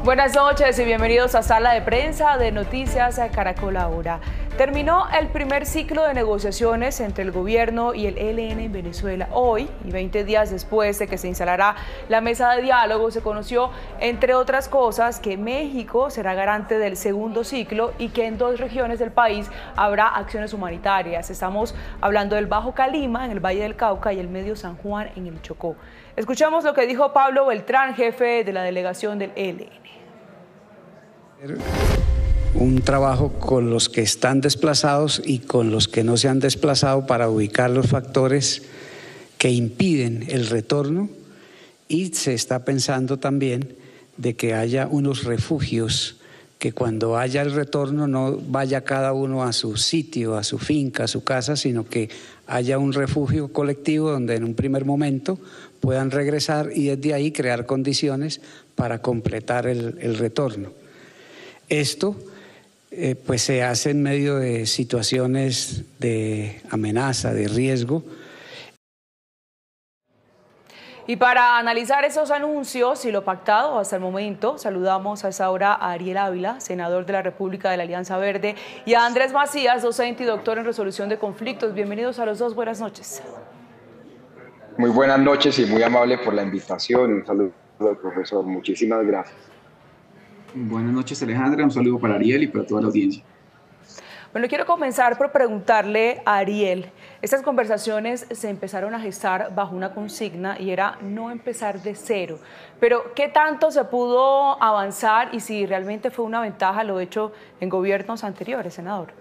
Buenas noches y bienvenidos a Sala de Prensa de Noticias Caracol Ahora. Terminó el primer ciclo de negociaciones entre el gobierno y el ELN en Venezuela. Hoy, y 20 días después de que se instalará la mesa de diálogo, se conoció, entre otras cosas, que México será garante del segundo ciclo y que en 2 regiones del país habrá acciones humanitarias. Estamos hablando del Bajo Calima, en el Valle del Cauca, y el Medio San Juan, en el Chocó. Escuchamos lo que dijo Pablo Beltrán, jefe de la delegación del ELN. Un trabajo con los que están desplazados y con los que no se han desplazado para ubicar los factores que impiden el retorno, y se está pensando también de que haya unos refugios, que cuando haya el retorno no vaya cada uno a su sitio, a su finca, a su casa, sino que haya un refugio colectivo donde en un primer momento puedan regresar y desde ahí crear condiciones para completar el retorno. Esto pues se hace en medio de situaciones de amenaza, de riesgo. Y para analizar esos anuncios y lo pactado hasta el momento, saludamos a esta hora a Ariel Ávila, senador de la República de la Alianza Verde, y a Andrés Macías, docente y doctor en resolución de conflictos. Bienvenidos a los dos, buenas noches. Muy buenas noches y muy amable por la invitación. Un saludo al profesor, muchísimas gracias. Buenas noches, Alejandra, un saludo para Ariel y para toda la audiencia. Bueno, quiero comenzar por preguntarle a Ariel, estas conversaciones se empezaron a gestar bajo una consigna y era no empezar de cero, pero ¿qué tanto se pudo avanzar y si realmente fue una ventaja lo hecho en gobiernos anteriores, senador?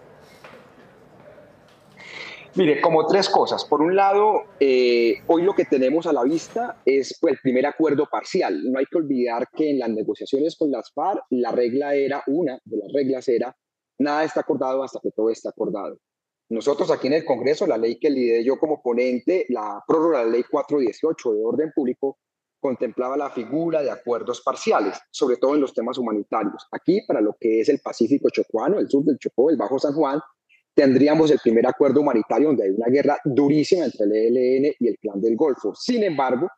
Mire, como 3 cosas. Por un lado, hoy lo que tenemos a la vista es el primer acuerdo parcial. No hay que olvidar que en las negociaciones con las FARC, una de las reglas era, nada está acordado hasta que todo está acordado. Nosotros aquí en el Congreso, la ley que lideré yo como ponente, la prórroga de la ley 418 de orden público, contemplaba la figura de acuerdos parciales, sobre todo en los temas humanitarios. Aquí, para lo que es el Pacífico chocuano, el sur del Chocó, el Bajo San Juan, tendríamos el primer acuerdo humanitario donde hay una guerra durísima entre el ELN y el Clan del Golfo. Sin embargo,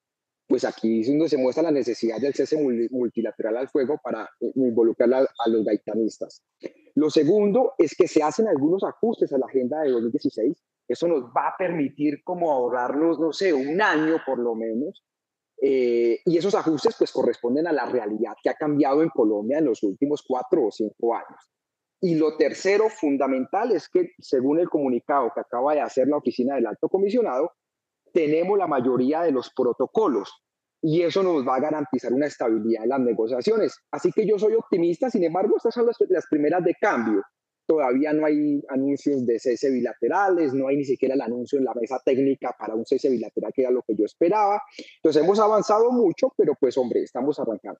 pues aquí es donde se muestra la necesidad del cese multilateral al fuego para involucrar a los gaitanistas. Lo segundo es que se hacen algunos ajustes a la agenda de 2016. Eso nos va a permitir como ahorrarnos, no sé, un año por lo menos. Y esos ajustes pues corresponden a la realidad que ha cambiado en Colombia en los últimos 4 o 5 años. Y lo tercero fundamental es que, según el comunicado que acaba de hacer la Oficina del Alto Comisionado, tenemos la mayoría de los protocolos y eso nos va a garantizar una estabilidad en las negociaciones. Así que yo soy optimista, sin embargo, estas son las primeras de cambio. Todavía no hay anuncios de cese bilaterales, no hay ni siquiera el anuncio en la mesa técnica para un cese bilateral, que era lo que yo esperaba. Entonces hemos avanzado mucho, pero pues hombre, estamos arrancando.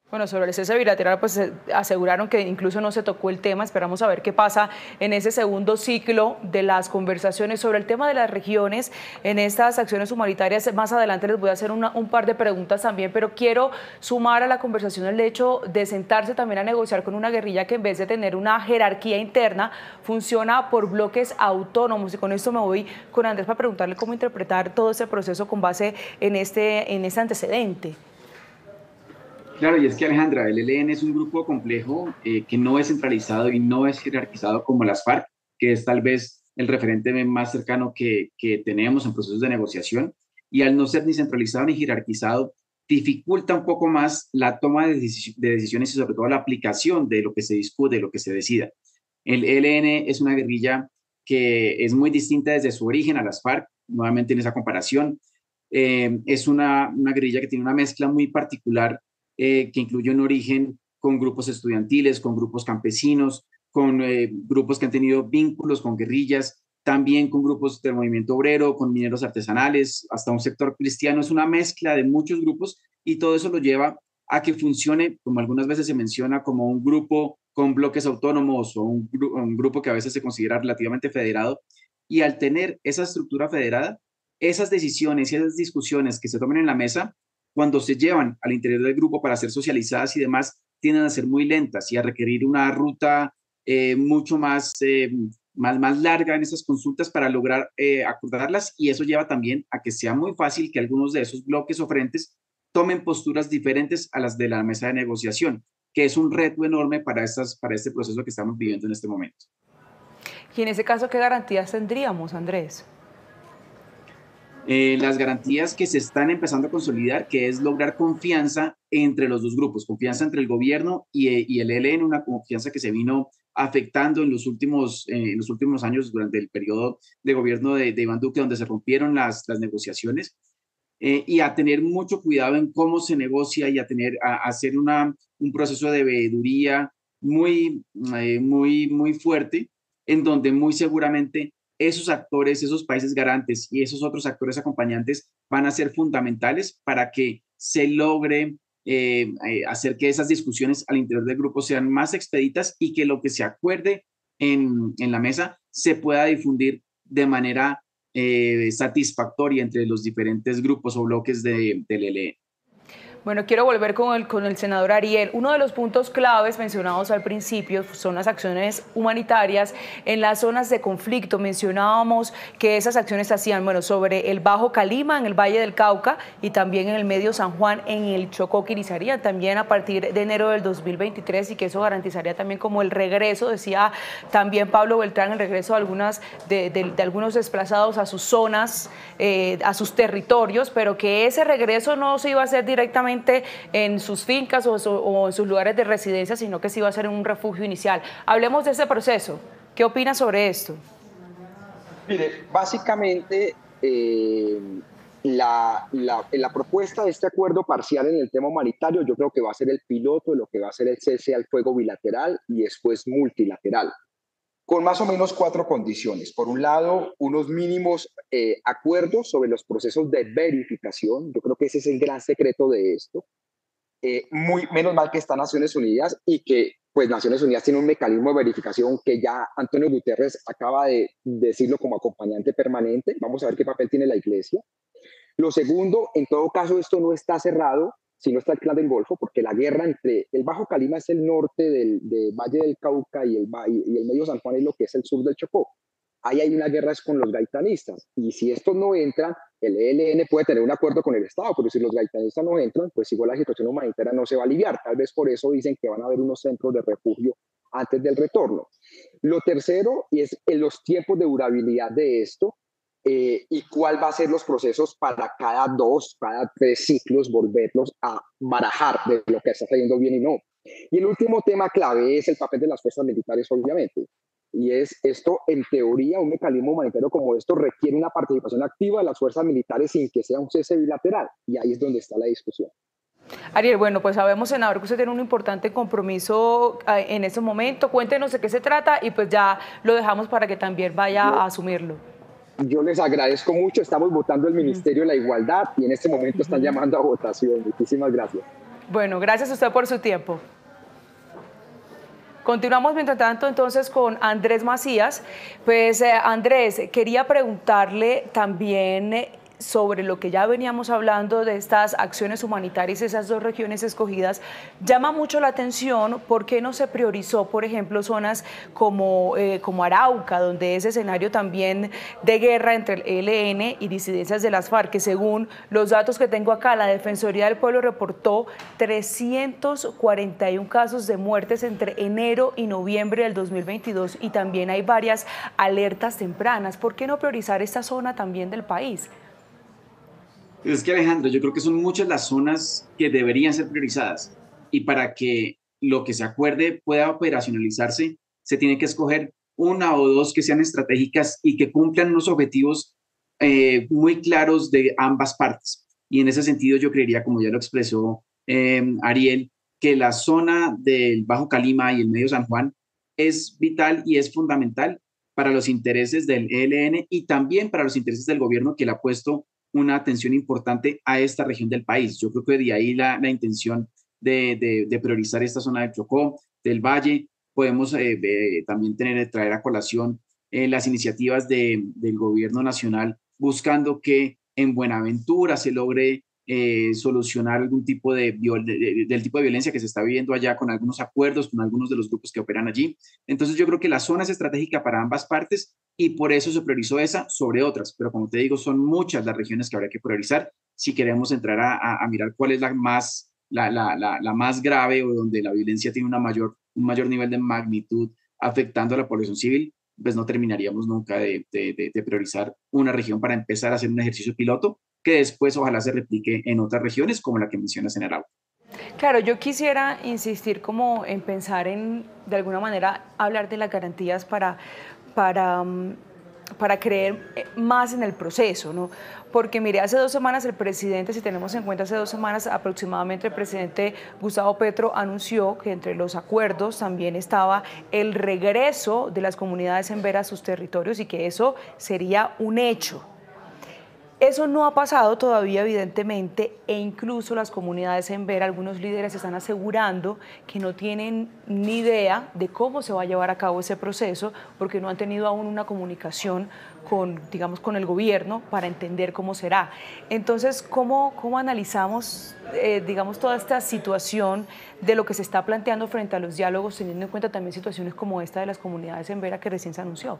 Bueno, sobre el cese bilateral, pues aseguraron que incluso no se tocó el tema. Esperamos a ver qué pasa en ese segundo ciclo de las conversaciones. Sobre el tema de las regiones, en estas acciones humanitarias, más adelante les voy a hacer un par de preguntas también, pero quiero sumar a la conversación el hecho de sentarse también a negociar con una guerrilla que, en vez de tener una jerarquía interna, funciona por bloques autónomos. Y con esto me voy con Andrés para preguntarle cómo interpretar todo ese proceso con base en este antecedente. Claro, y es que, Alejandra, el ELN es un grupo complejo que no es centralizado y no es jerarquizado como las FARC, que es tal vez el referente más cercano que tenemos en procesos de negociación, y al no ser ni centralizado ni jerarquizado, dificulta un poco más la toma de decisiones y sobre todo la aplicación de lo que se discute, de lo que se decida. El ELN es una guerrilla que es muy distinta desde su origen a las FARC, nuevamente en esa comparación. Es una guerrilla que tiene una mezcla muy particular, que incluye un origen con grupos estudiantiles, con grupos campesinos, con grupos que han tenido vínculos con guerrillas, también con grupos del movimiento obrero, con mineros artesanales, hasta un sector cristiano. Es una mezcla de muchos grupos y todo eso lo lleva a que funcione, como algunas veces se menciona, como un grupo con bloques autónomos o un grupo que a veces se considera relativamente federado. Y al tener esa estructura federada, esas decisiones y esas discusiones que se tomen en la mesa, cuando se llevan al interior del grupo para ser socializadas y demás, tienden a ser muy lentas y a requerir una ruta mucho más larga en esas consultas para lograr acordarlas, y eso lleva también a que sea muy fácil que algunos de esos bloques o frentes tomen posturas diferentes a las de la mesa de negociación, que es un reto enorme para este proceso que estamos viviendo en este momento. Y en ese caso, ¿qué garantías tendríamos, Andrés? Las garantías que se están empezando a consolidar, que es lograr confianza entre los dos grupos, confianza entre el gobierno y el ELN, una confianza que se vino afectando en los últimos años durante el periodo de gobierno de Iván Duque, donde se rompieron las negociaciones, y a tener mucho cuidado en cómo se negocia y a hacer un proceso de veeduría muy fuerte, en donde muy seguramente esos actores, esos países garantes y esos otros actores acompañantes van a ser fundamentales para que se logre hacer que esas discusiones al interior del grupo sean más expeditas y que lo que se acuerde en la mesa se pueda difundir de manera satisfactoria entre los diferentes grupos o bloques del ELN. Bueno, quiero volver con el senador Ariel. Uno de los puntos claves mencionados al principio son las acciones humanitarias en las zonas de conflicto. Mencionábamos que esas acciones se hacían, bueno, sobre el Bajo Calima, en el Valle del Cauca, y también en el Medio San Juan, en el Chocó, que iniciarían también a partir de enero del 2023, y que eso garantizaría también como el regreso, decía también Pablo Beltrán, el regreso de algunos desplazados a sus zonas, a sus territorios, pero que ese regreso no se iba a hacer directamente en sus fincas o en sus lugares de residencia, sino que se iba a hacer en un refugio inicial. Hablemos de ese proceso. ¿Qué opina sobre esto? Mire, básicamente la propuesta de este acuerdo parcial en el tema humanitario yo creo que va a ser el piloto de lo que va a ser el cese al fuego bilateral y después multilateral, con más o menos 4 condiciones. Por un lado, unos mínimos acuerdos sobre los procesos de verificación. Yo creo que ese es el gran secreto de esto. Menos mal que está Naciones Unidas y que pues Naciones Unidas tiene un mecanismo de verificación que ya Antonio Guterres acaba de decirlo como acompañante permanente. Vamos a ver qué papel tiene la Iglesia. Lo segundo, en todo caso, esto no está cerrado, sino está el Clan del Golfo, porque la guerra entre el Bajo Calima es el norte del Valle del Cauca y el Medio San Juan es lo que es el sur del Chocó. Ahí hay una guerra es con los gaitanistas, y si estos no entran, el ELN puede tener un acuerdo con el Estado, pero si los gaitanistas no entran, pues igual la situación humanitaria no se va a aliviar. Tal vez por eso dicen que van a haber unos centros de refugio antes del retorno. Lo tercero es en los tiempos de durabilidad de esto, y cuál va a ser los procesos para cada 2, cada 3 ciclos volverlos a barajar de lo que está saliendo bien y no. Y el último tema clave es el papel de las fuerzas militares, obviamente. Y es esto, en teoría, un mecanismo humanitario como esto requiere una participación activa de las fuerzas militares sin que sea un cese bilateral. Y ahí es donde está la discusión. Ariel, bueno, pues sabemos, senador, que usted tiene un importante compromiso en este momento. Cuéntenos de qué se trata y pues ya lo dejamos para que también vaya a asumirlo. Yo les agradezco mucho. Estamos votando el Ministerio de la Igualdad y en este momento están llamando a votación. Muchísimas gracias. Bueno, gracias a usted por su tiempo. Continuamos mientras tanto entonces con Andrés Macías. Pues Andrés, quería preguntarle también sobre lo que ya veníamos hablando de estas acciones humanitarias, esas 2 regiones escogidas. Llama mucho la atención por qué no se priorizó, por ejemplo, zonas como Arauca, donde ese escenario también de guerra entre el ELN y disidencias de las FARC, que según los datos que tengo acá, la Defensoría del Pueblo reportó 341 casos de muertes entre enero y noviembre del 2022 y también hay varias alertas tempranas. ¿Por qué no priorizar esta zona también del país? Es que, Alejandro, yo creo que son muchas las zonas que deberían ser priorizadas y para que lo que se acuerde pueda operacionalizarse, se tiene que escoger 1 o 2 que sean estratégicas y que cumplan unos objetivos muy claros de ambas partes. Y en ese sentido yo creería, como ya lo expresó Ariel, que la zona del Bajo Calima y el Medio San Juan es vital y es fundamental para los intereses del ELN y también para los intereses del gobierno, que le ha puesto una atención importante a esta región del país. Yo creo que de ahí la intención de priorizar esta zona del Chocó, del Valle. Podemos también traer a colación las iniciativas del gobierno nacional buscando que en Buenaventura se logre solucionar algún tipo del tipo de violencia que se está viviendo allá con algunos acuerdos, con algunos de los grupos que operan allí. Entonces yo creo que la zona es estratégica para ambas partes y por eso se priorizó esa sobre otras. Pero como te digo, son muchas las regiones que habría que priorizar si queremos entrar a mirar cuál es la más grave o donde la violencia tiene un mayor nivel de magnitud afectando a la población civil, pues no terminaríamos nunca de priorizar una región para empezar a hacer un ejercicio piloto que después ojalá se replique en otras regiones como la que mencionas en Arauca. Claro, yo quisiera insistir como en pensar en, de alguna manera, hablar de las garantías para, para creer más en el proceso, ¿no? Porque mire, hace 2 semanas el presidente, si tenemos en cuenta hace 2 semanas aproximadamente, el presidente Gustavo Petro anunció que entre los acuerdos también estaba el regreso de las comunidades embera a sus territorios y que eso sería un hecho. Eso no ha pasado todavía, evidentemente, e incluso las comunidades embera, algunos líderes están asegurando que no tienen ni idea de cómo se va a llevar a cabo ese proceso, porque no han tenido aún una comunicación con, digamos, con el gobierno para entender cómo será. Entonces, ¿cómo analizamos, digamos, toda esta situación de lo que se está planteando frente a los diálogos, teniendo en cuenta también situaciones como esta de las comunidades embera que recién se anunció?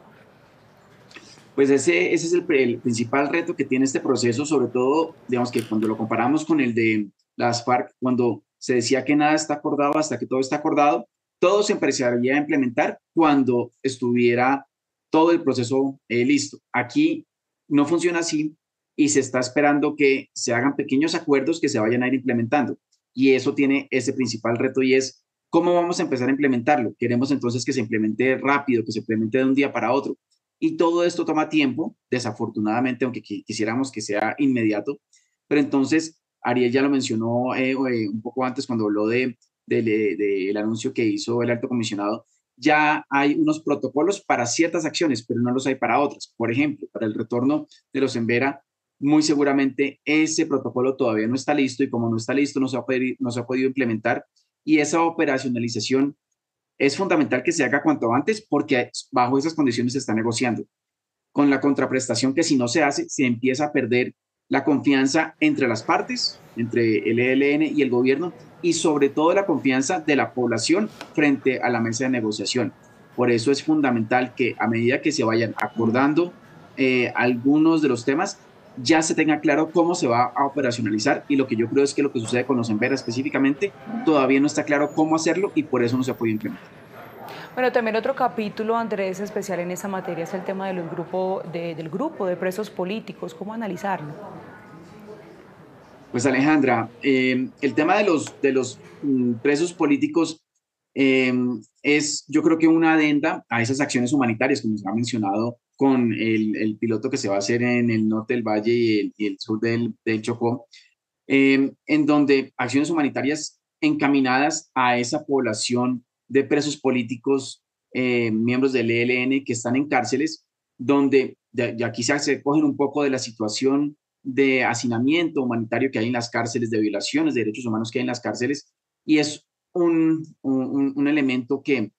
Pues ese es el principal reto que tiene este proceso, sobre todo, digamos que cuando lo comparamos con el de las FARC, cuando se decía que nada está acordado hasta que todo está acordado, todo se empezaría a implementar cuando estuviera todo el proceso listo. Aquí no funciona así y se está esperando que se hagan pequeños acuerdos que se vayan a ir implementando. Y eso tiene ese principal reto y es cómo vamos a empezar a implementarlo. Queremos entonces que se implemente rápido, que se implemente de un día para otro. Y todo esto toma tiempo, desafortunadamente, aunque quisiéramos que sea inmediato. Pero entonces, Ariel ya lo mencionó un poco antes cuando habló del anuncio que hizo el alto comisionado. Ya hay unos protocolos para ciertas acciones, pero no los hay para otras. Por ejemplo, para el retorno de los embera, muy seguramente ese protocolo todavía no está listo y como no está listo, no se ha podido implementar. Y esa operacionalización es fundamental que se haga cuanto antes porque bajo esas condiciones se está negociando. Con la contraprestación que si no se hace, se empieza a perder la confianza entre las partes, entre el ELN y el gobierno, y sobre todo la confianza de la población frente a la mesa de negociación. Por eso es fundamental que a medida que se vayan acordando algunos de los temas, ya se tenga claro cómo se va a operacionalizar y lo que yo creo es que lo que sucede con los embera específicamente todavía no está claro cómo hacerlo y por eso no se ha podido implementar. Bueno, también otro capítulo, Andrés, especial en esta materia es el tema del grupo de presos políticos. ¿Cómo analizarlo? Pues Alejandra, el tema de los presos políticos es yo creo que una adenda a esas acciones humanitarias, como se ha mencionado con el piloto que se va a hacer en el norte del Valle y el sur del Chocó, en donde acciones humanitarias encaminadas a esa población de presos políticos, miembros del ELN que están en cárceles, donde de aquí se cogen un poco de la situación de hacinamiento humanitario que hay en las cárceles, de violaciones de derechos humanos que hay en las cárceles, y es un elemento que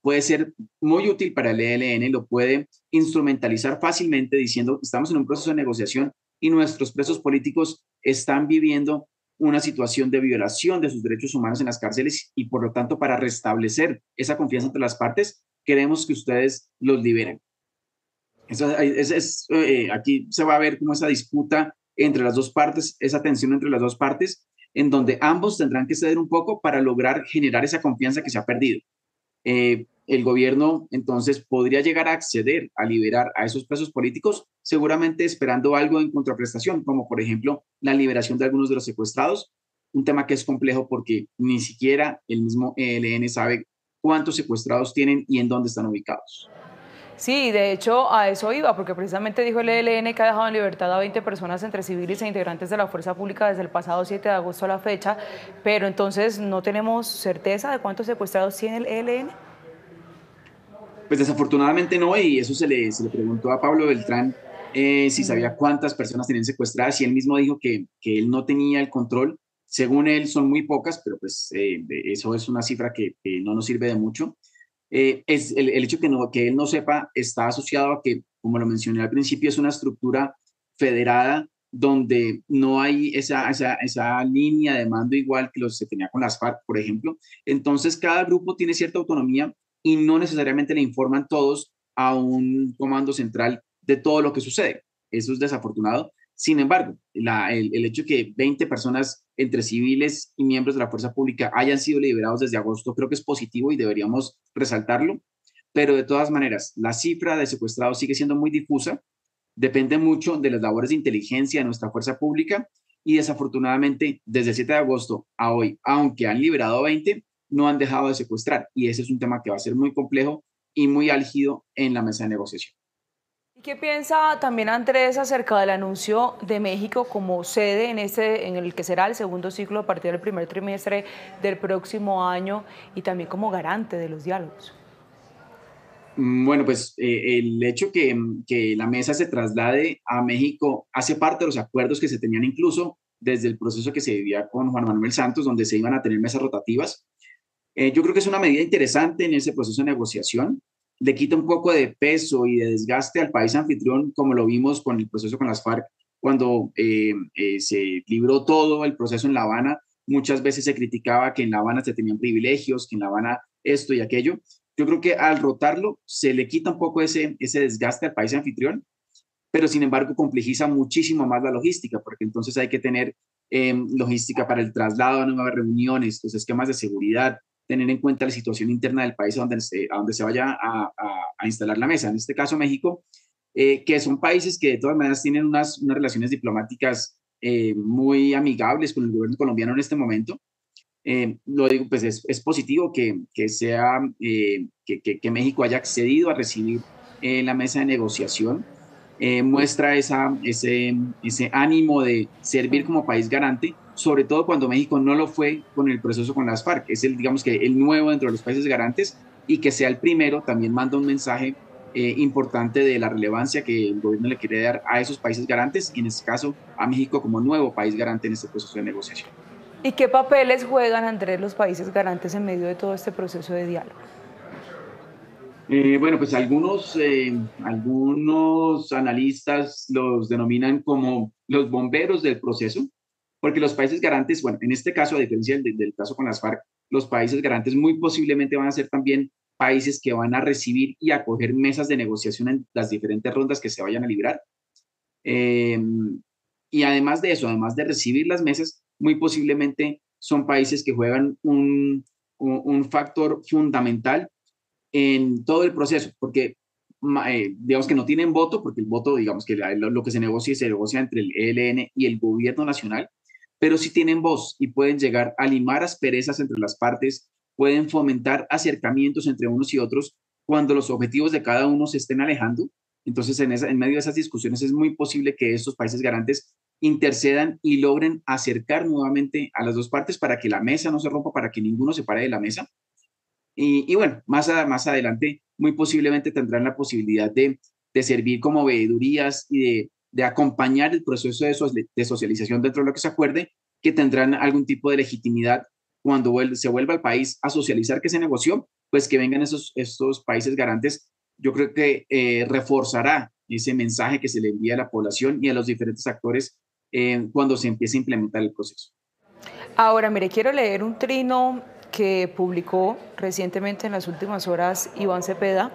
puede ser muy útil para el ELN, lo puede instrumentalizar fácilmente diciendo que estamos en un proceso de negociación y nuestros presos políticos están viviendo una situación de violación de sus derechos humanos en las cárceles y por lo tanto para restablecer esa confianza entre las partes queremos que ustedes los liberen. Aquí se va a ver como esa disputa entre las dos partes, esa tensión entre las dos partes, en donde ambos tendrán que ceder un poco para lograr generar esa confianza que se ha perdido. El gobierno entonces podría llegar a acceder a liberar a esos presos políticos, seguramente esperando algo en contraprestación, como por ejemplo la liberación de algunos de los secuestrados, un tema que es complejo porque ni siquiera el mismo ELN sabe cuántos secuestrados tienen y en dónde están ubicados. Sí, de hecho a eso iba, porque precisamente dijo el ELN que ha dejado en libertad a 20 personas entre civiles e integrantes de la fuerza pública desde el pasado 7 de agosto a la fecha, pero entonces no tenemos certeza de cuántos secuestrados tiene el ELN. Pues desafortunadamente no, y eso se le preguntó a Pablo Beltrán si sabía cuántas personas tenían secuestradas, y él mismo dijo que él no tenía el control. Según él son muy pocas, pero pues eso es una cifra que no nos sirve de mucho. Es el hecho que él no sepa está asociado a que, como lo mencioné al principio, es una estructura federada donde no hay esa línea de mando igual que se tenía con las FARC, por ejemplo. Entonces, cada grupo tiene cierta autonomía y no necesariamente le informan todos a un comando central de todo lo que sucede. Eso es desafortunado. Sin embargo, el hecho de que 20 personas entre civiles y miembros de la fuerza pública hayan sido liberados desde agosto creo que es positivo y deberíamos resaltarlo, pero de todas maneras, la cifra de secuestrados sigue siendo muy difusa, depende mucho de las labores de inteligencia de nuestra fuerza pública y desafortunadamente desde el 7 de agosto a hoy, aunque han liberado 20, no han dejado de secuestrar y ese es un tema que va a ser muy complejo y muy álgido en la mesa de negociación. ¿Y qué piensa también Andrés acerca del anuncio de México como sede en el que será el segundo ciclo a partir del primer trimestre del próximo año y también como garante de los diálogos? Bueno, pues el hecho que la mesa se traslade a México hace parte de los acuerdos que se tenían incluso desde el proceso que se vivía con Juan Manuel Santos, donde se iban a tener mesas rotativas. Yo creo que es una medida interesante en ese proceso de negociación. Le quita un poco de peso y de desgaste al país anfitrión, como lo vimos con el proceso con las FARC, cuando se libró todo el proceso en La Habana. Muchas veces se criticaba que en La Habana se tenían privilegios, que en La Habana esto y aquello. Yo creo que al rotarlo se le quita un poco ese desgaste al país anfitrión, pero sin embargo complejiza muchísimo más la logística, porque entonces hay que tener logística para el traslado a nuevas reuniones, los esquemas de seguridad, tener en cuenta la situación interna del país a donde se vaya a instalar la mesa. En este caso México, que son países que de todas maneras tienen unas relaciones diplomáticas muy amigables con el gobierno colombiano en este momento. Lo digo, pues es positivo que México haya accedido a recibir la mesa de negociación. Muestra ese ánimo de servir como país garante, sobre todo cuando México no lo fue con el proceso con las FARC. Es digamos que el nuevo dentro de los países garantes y que sea el primero también manda un mensaje importante de la relevancia que el gobierno le quiere dar a esos países garantes y en este caso a México como nuevo país garante en este proceso de negociación. ¿Y qué papeles juegan, Andrés, los países garantes en medio de todo este proceso de diálogo? Bueno, pues algunos analistas los denominan como los bomberos del proceso, porque los países garantes, bueno, en este caso, a diferencia del caso con las FARC, los países garantes muy posiblemente van a ser también países que van a recibir y acoger mesas de negociación en las diferentes rondas que se vayan a librar. Y además de eso, además de recibir las mesas, muy posiblemente son países que juegan un factor fundamental en todo el proceso, porque digamos que no tienen voto, porque el voto, digamos que lo que se negocia entre el ELN y el gobierno nacional, pero sí tienen voz y pueden llegar a limar asperezas entre las partes, pueden fomentar acercamientos entre unos y otros cuando los objetivos de cada uno se estén alejando. Entonces, en medio de esas discusiones es muy posible que estos países garantes intercedan y logren acercar nuevamente a las dos partes para que la mesa no se rompa, para que ninguno se pare de la mesa. Y bueno, más adelante muy posiblemente tendrán la posibilidad de servir como veedurías y de acompañar el proceso de socialización dentro de lo que se acuerde, que tendrán algún tipo de legitimidad cuando se vuelva al país a socializar que se negoció, pues que vengan estos países garantes. Yo creo que reforzará ese mensaje que se le envía a la población y a los diferentes actores cuando se empiece a implementar el proceso. Ahora, mire, quiero leer un trino que publicó recientemente en las últimas horas Iván Cepeda.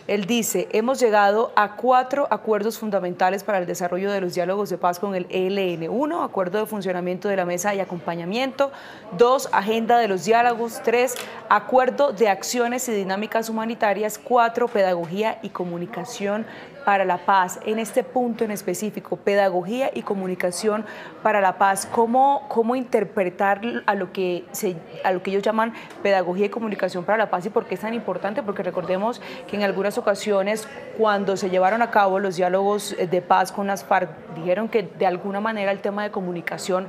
Él dice: hemos llegado a 4 acuerdos fundamentales para el desarrollo de los diálogos de paz con el ELN. 1, acuerdo de funcionamiento de la mesa y acompañamiento. 2, agenda de los diálogos. 3, acuerdo de acciones y dinámicas humanitarias. 4, pedagogía y comunicación para la paz. En este punto en específico, pedagogía y comunicación para la paz, ¿cómo interpretar a lo que ellos llaman pedagogía y comunicación para la paz y por qué es tan importante? Porque recordemos que en algunas ocasiones, cuando se llevaron a cabo los diálogos de paz con las FARC, dijeron que de alguna manera el tema de comunicación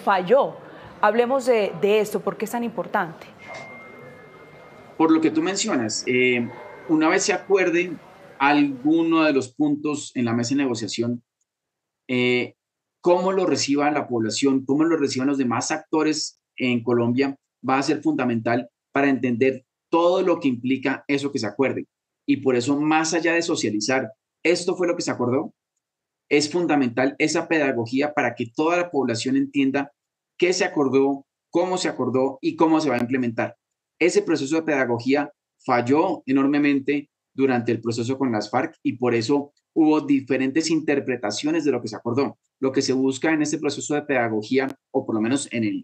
falló. Hablemos de esto, ¿por qué es tan importante? Por lo que tú mencionas, una vez se acuerde alguno de los puntos en la mesa de negociación, cómo lo reciba la población, cómo lo reciban los demás actores en Colombia, va a ser fundamental para entender todo lo que implica eso que se acuerde. Y por eso, más allá de socializar, esto fue lo que se acordó, es fundamental esa pedagogía para que toda la población entienda qué se acordó, cómo se acordó y cómo se va a implementar. Ese proceso de pedagogía falló enormemente durante el proceso con las FARC y por eso hubo diferentes interpretaciones de lo que se acordó. Lo que se busca en este proceso de pedagogía, o por lo menos en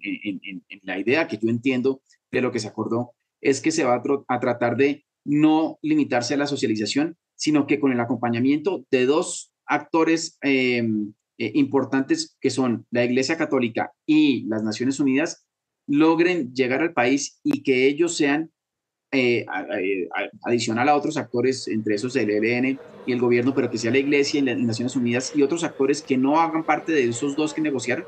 la idea que yo entiendo de lo que se acordó, es que se va a tratar de no limitarse a la socialización, sino que con el acompañamiento de dos actores importantes que son la Iglesia Católica y las Naciones Unidas, logren llegar al país y que ellos sean adicional a otros actores, entre esos el ELN y el gobierno, pero que sea la Iglesia y las Naciones Unidas y otros actores que no hagan parte de esos dos que negociaron,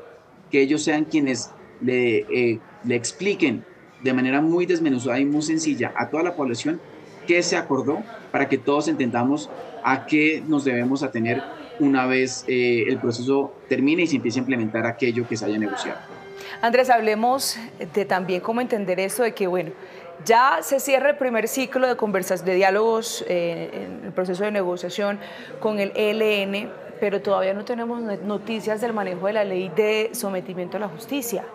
que ellos sean quienes le expliquen de manera muy desmenuzada y muy sencilla a toda la población qué se acordó para que todos entendamos a qué nos debemos atener una vez el proceso termine y se empiece a implementar aquello que se haya negociado. Andrés, hablemos de también cómo entender esto de que, bueno, ya se cierra el primer ciclo de conversas, de diálogos en el proceso de negociación con el ELN, pero todavía no tenemos noticias del manejo de la ley de sometimiento a la justicia.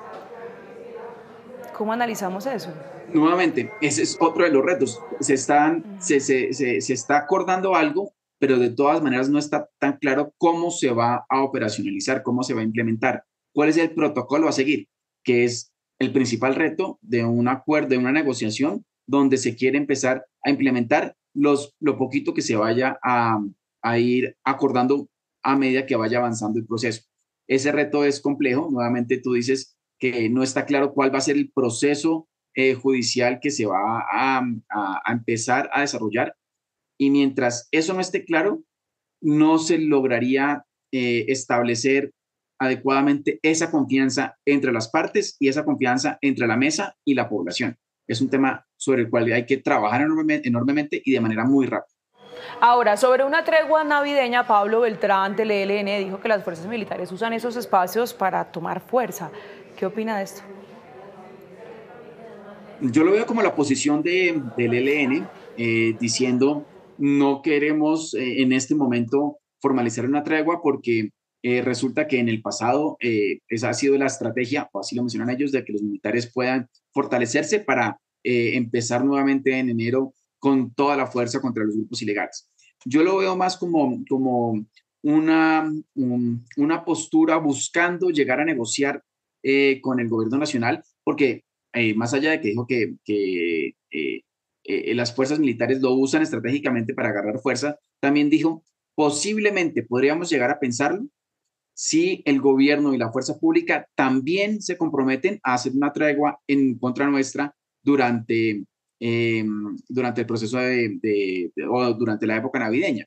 ¿Cómo analizamos eso? Nuevamente, ese es otro de los retos. Se está acordando algo, pero de todas maneras no está tan claro cómo se va a operacionalizar, cómo se va a implementar, cuál es el protocolo a seguir, que es el principal reto de un acuerdo, de una negociación, donde se quiere empezar a implementar lo poquito que se vaya a ir acordando a medida que vaya avanzando el proceso. Ese reto es complejo. Nuevamente tú dices que no está claro cuál va a ser el proceso judicial que se va a empezar a desarrollar. Y mientras eso no esté claro, no se lograría establecer adecuadamente esa confianza entre las partes y esa confianza entre la mesa y la población. Es un tema sobre el cual hay que trabajar enormemente y de manera muy rápida. Ahora, sobre una tregua navideña, Pablo Beltrán del ELN dijo que las fuerzas militares usan esos espacios para tomar fuerza. ¿Qué opina de esto? Yo lo veo como la posición del ELN diciendo no queremos en este momento formalizar una tregua porque resulta que en el pasado esa ha sido la estrategia, o así lo mencionan ellos, de que los militares puedan fortalecerse para empezar nuevamente en enero con toda la fuerza contra los grupos ilegales. Yo lo veo más como una postura buscando llegar a negociar con el gobierno nacional, porque más allá de que dijo que las fuerzas militares lo usan estratégicamente para agarrar fuerza, también dijo, posiblemente podríamos llegar a pensarlo si el gobierno y la fuerza pública también se comprometen a hacer una tregua en contra nuestra durante el proceso o durante la época navideña.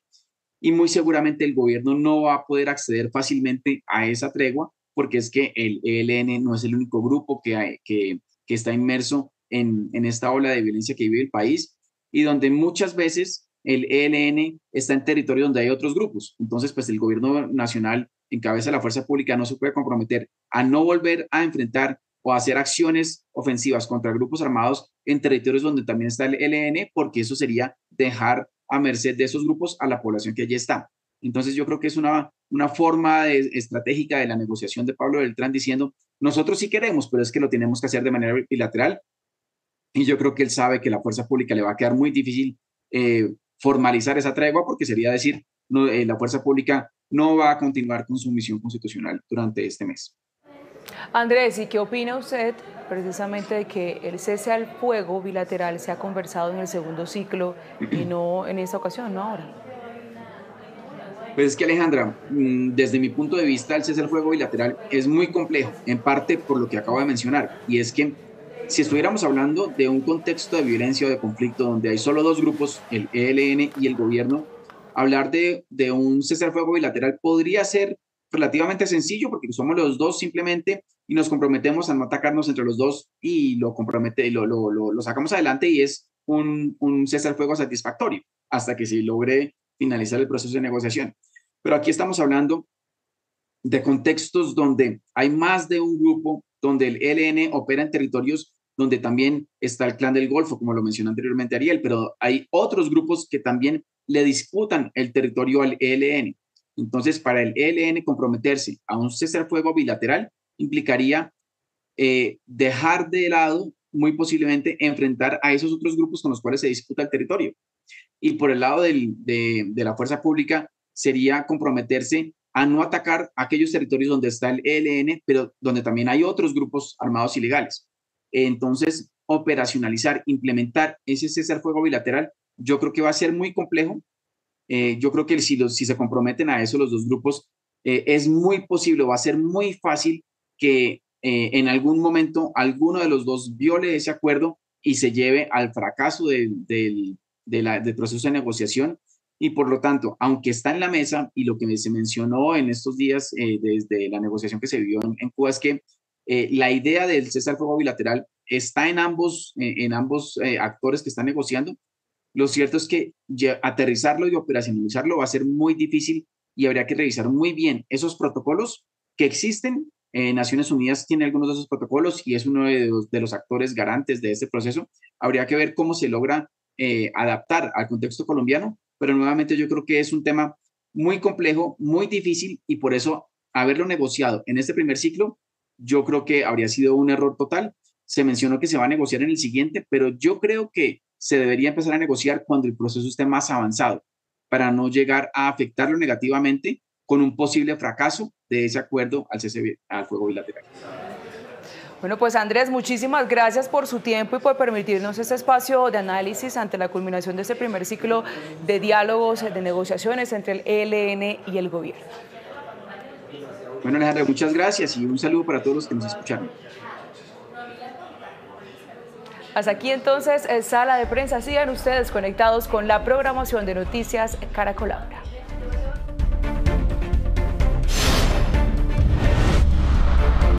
Y muy seguramente el gobierno no va a poder acceder fácilmente a esa tregua porque es que el ELN no es el único grupo que está inmerso en esta ola de violencia que vive el país y donde muchas veces el ELN está en territorio donde hay otros grupos. Entonces, pues el gobierno nacional en cabeza de la fuerza pública no se puede comprometer a no volver a enfrentar o a hacer acciones ofensivas contra grupos armados en territorios donde también está el ELN, porque eso sería dejar a merced de esos grupos a la población que allí está. Entonces yo creo que es una forma estratégica de la negociación de Pablo Beltrán diciendo, nosotros sí queremos, pero es que lo tenemos que hacer de manera bilateral. Y yo creo que él sabe que la fuerza pública le va a quedar muy difícil formalizar esa tregua porque sería decir, no, la fuerza pública no va a continuar con su misión constitucional durante este mes. Andrés, ¿y qué opina usted precisamente de que el cese al fuego bilateral se ha conversado en el segundo ciclo y no en esta ocasión, no ahora? Pues es que Alejandra, desde mi punto de vista el cese al fuego bilateral es muy complejo, en parte por lo que acabo de mencionar, y es que si estuviéramos hablando de un contexto de violencia o de conflicto donde hay solo dos grupos, el ELN y el gobierno, hablar de un cese al fuego bilateral podría ser relativamente sencillo porque somos los dos simplemente y nos comprometemos a no atacarnos entre los dos y lo sacamos adelante y es un cese al fuego satisfactorio hasta que se logre finalizar el proceso de negociación. Pero aquí estamos hablando de contextos donde hay más de un grupo, donde el ELN opera en territorios donde también está el Clan del Golfo, como lo mencionó anteriormente Ariel, pero hay otros grupos que también le disputan el territorio al ELN. Entonces, para el ELN comprometerse a un cese al fuego bilateral implicaría dejar de lado, muy posiblemente, enfrentar a esos otros grupos con los cuales se disputa el territorio. Y por el lado de la fuerza pública sería comprometerse a no atacar aquellos territorios donde está el ELN, pero donde también hay otros grupos armados ilegales. Entonces, operacionalizar, implementar ese cese al fuego bilateral, yo creo que va a ser muy complejo. Yo creo que si se comprometen a eso los dos grupos, es muy posible, va a ser muy fácil que en algún momento alguno de los dos viole ese acuerdo y se lleve al fracaso del proceso de negociación. Y por lo tanto, aunque está en la mesa, y lo que se mencionó en estos días desde la negociación que se vivió en Cuba, es que la idea del cese al fuego bilateral está en ambos actores que están negociando. Lo cierto es que aterrizarlo y operacionalizarlo va a ser muy difícil y habría que revisar muy bien esos protocolos que existen. Naciones Unidas tiene algunos de esos protocolos y es uno de los actores garantes de este proceso. Habría que ver cómo se logra adaptar al contexto colombiano, pero nuevamente yo creo que es un tema muy complejo, muy difícil, y por eso haberlo negociado en este primer ciclo, yo creo que habría sido un error total. Se mencionó que se va a negociar en el siguiente, pero yo creo que se debería empezar a negociar cuando el proceso esté más avanzado, para no llegar a afectarlo negativamente con un posible fracaso de ese acuerdo al cese al fuego bilateral. Bueno, pues Andrés, muchísimas gracias por su tiempo y por permitirnos este espacio de análisis ante la culminación de este primer ciclo de diálogos, de negociaciones entre el ELN y el gobierno. Bueno, Alejandra, muchas gracias y un saludo para todos los que nos escucharon. Hasta aquí entonces, Sala de Prensa. Sigan ustedes conectados con la programación de Noticias Caracol Ahora.